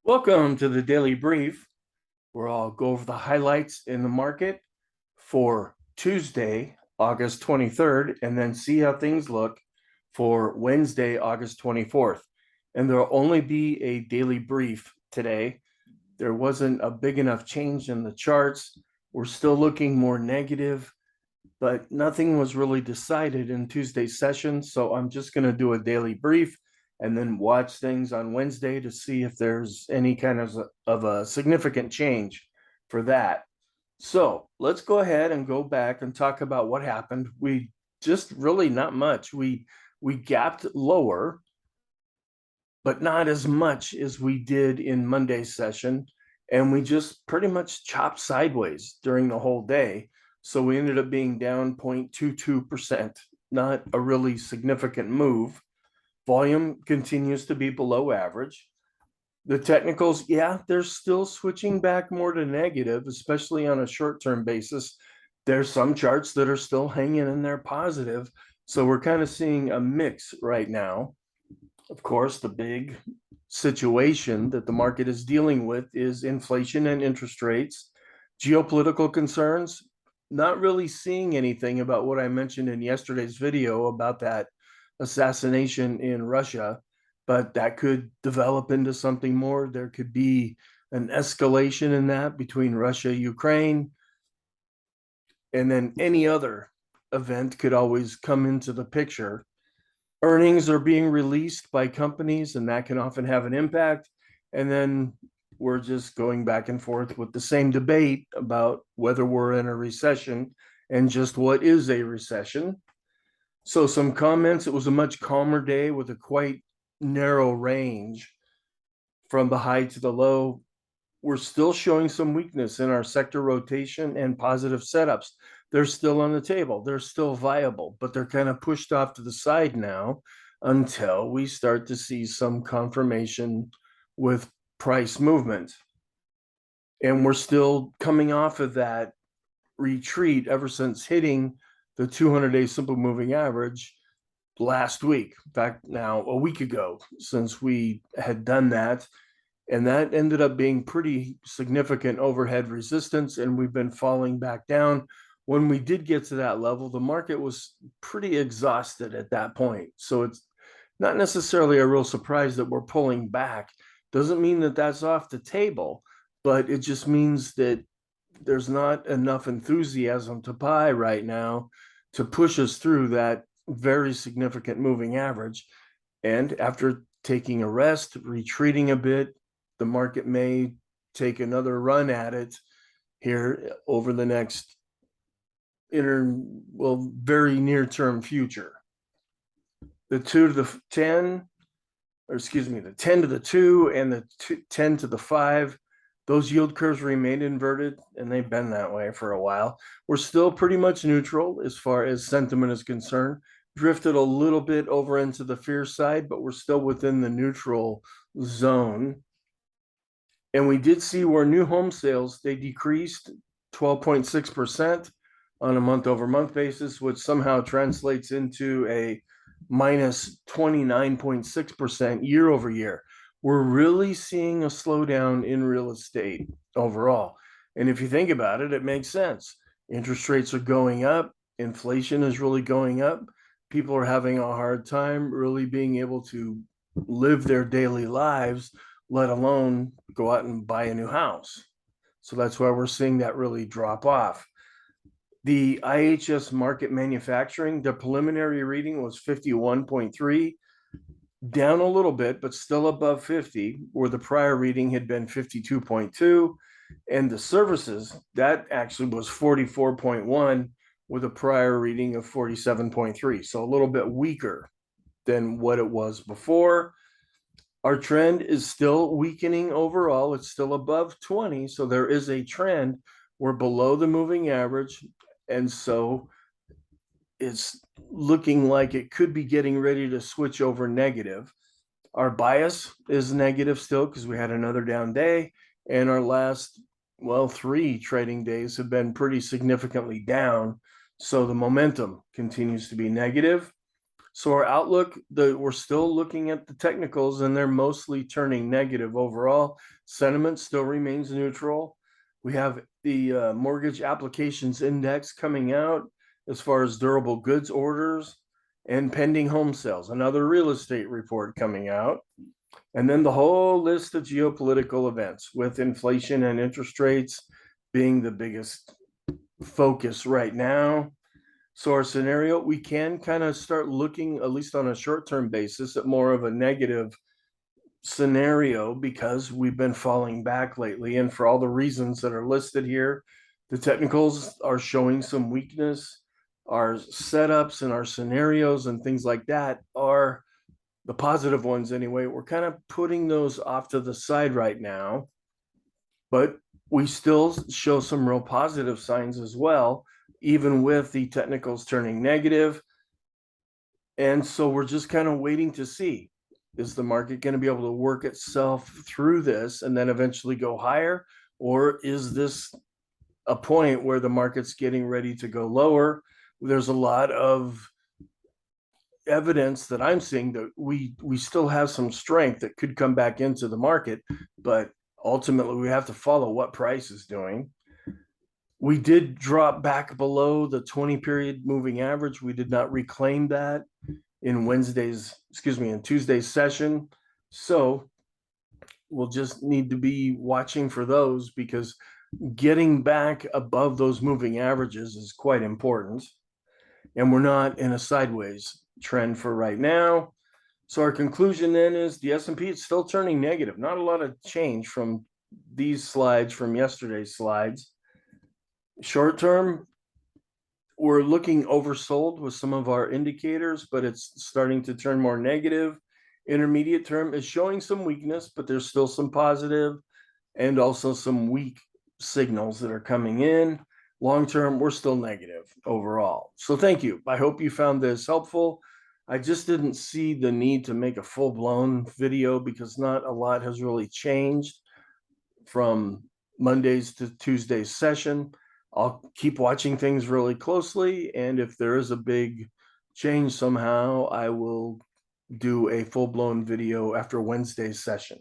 Welcome to the Daily Brief, where I'll go over the highlights in the market for Tuesday, August 23rd, and then see how things look for Wednesday, August 24th. And there'll only be a daily brief today. There wasn't a big enough change in the charts. We're still looking more negative, but nothing was really decided in Tuesday's session. So I'm just going to do a daily brief and then watch things on Wednesday to see if there's any kind of a significant change for that. So let's go ahead and go back and talk about what happened. We just really not much. We gapped lower, but not as much as we did in Monday's session. And we just pretty much chopped sideways during the whole day. So we ended up being down 0.22%, not a really significant move. Volume continues to be below average. The technicals, yeah, they're still switching back more to negative, especially on a short-term basis. There's some charts that are still hanging in there positive. So we're kind of seeing a mix right now. Of course, the big situation that the market is dealing with is inflation and interest rates. Geopolitical concerns, not really seeing anything about what I mentioned in yesterday's video about that assassination in Russia, but that could develop into something more. There could be an escalation in that between Russia, Ukraine, and then any other event could always come into the picture. Earnings are being released by companies, and that can often have an impact. And then we're just going back and forth with the same debate about whether we're in a recession and just what is a recession. So some comments, it was a much calmer day with a quite narrow range from the high to the low. We're still showing some weakness in our sector rotation and positive setups. They're still on the table. They're still viable, but they're kind of pushed off to the side now until we start to see some confirmation with price movement. And we're still coming off of that retreat ever since hitting the 200-day simple moving average last week. In fact, now a week ago since we had done that. And that ended up being pretty significant overhead resistance, and we've been falling back down. When we did get to that level, the market was pretty exhausted at that point. So it's not necessarily a real surprise that we're pulling back. Doesn't mean that that's off the table, but it just means that there's not enough enthusiasm to buy right now to push us through that very significant moving average. And after taking a rest, retreating a bit, the market may take another run at it here over the next very near term future. The 2 to the 10, or excuse me, the 10 to the 2 and the 10 to the 5, those yield curves remain inverted, and they've been that way for a while. We're still pretty much neutral as far as sentiment is concerned. Drifted a little bit over into the fear side, but we're still within the neutral zone. And we did see where new home sales, they decreased 12.6% on a month over month basis, which somehow translates into a minus 29.6% year over year. We're really seeing a slowdown in real estate overall. And if you think about it, it makes sense. Interest rates are going up. Inflation is really going up. People are having a hard time really being able to live their daily lives, let alone go out and buy a new house. So that's why we're seeing that really drop off. The IHS market manufacturing, the preliminary reading was 51.3, down a little bit, but still above 50, where the prior reading had been 52.2. And the services, that actually was 44.1 with a prior reading of 47.3. So a little bit weaker than what it was before. Our trend is still weakening overall. It's still above 20. So there is a trend. We're below the moving average. And so it's looking like it could be getting ready to switch over negative. Our bias is negative still because we had another down day. And our last, 3 trading days have been pretty significantly down. So the momentum continues to be negative. So our outlook, we're still looking at the technicals, and they're mostly turning negative overall. Sentiment still remains neutral. We have the mortgage applications index coming out as far as durable goods orders and pending home sales, another real estate report coming out. And then the whole list of geopolitical events, with inflation and interest rates being the biggest focus right now. So our scenario, we can kind of start looking, at least on a short-term basis, at more of a negative scenario because we've been falling back lately. And for all the reasons that are listed here, the technicals are showing some weakness. Our setups and our scenarios and things like that are the positive ones anyway. We're kind of putting those off to the side right now, but we still show some real positive signs as well, even with the technicals turning negative. And so we're just kind of waiting to see, is the market going to be able to work itself through this and then eventually go higher? Or is this a point where the market's getting ready to go lower? There's a lot of evidence that I'm seeing that we still have some strength that could come back into the market, but ultimately we have to follow what price is doing. We did drop back below the 20 period moving average. We did not reclaim that in Tuesday's session. So we'll just need to be watching for those, because getting back above those moving averages is quite important. And we're not in a sideways trend for right now. So our conclusion then is the S&P is still turning negative. Not a lot of change from these slides, from yesterday's slides. Short term, we're looking oversold with some of our indicators, but it's starting to turn more negative. Intermediate term is showing some weakness, but there's still some positive and also some weak signals that are coming in. Long term, we're still negative overall. So thank you. I hope you found this helpful. I just didn't see the need to make a full-blown video because not a lot has really changed from Monday's to Tuesday's session. I'll keep watching things really closely, and if there is a big change somehow, I will do a full-blown video after Wednesday's session.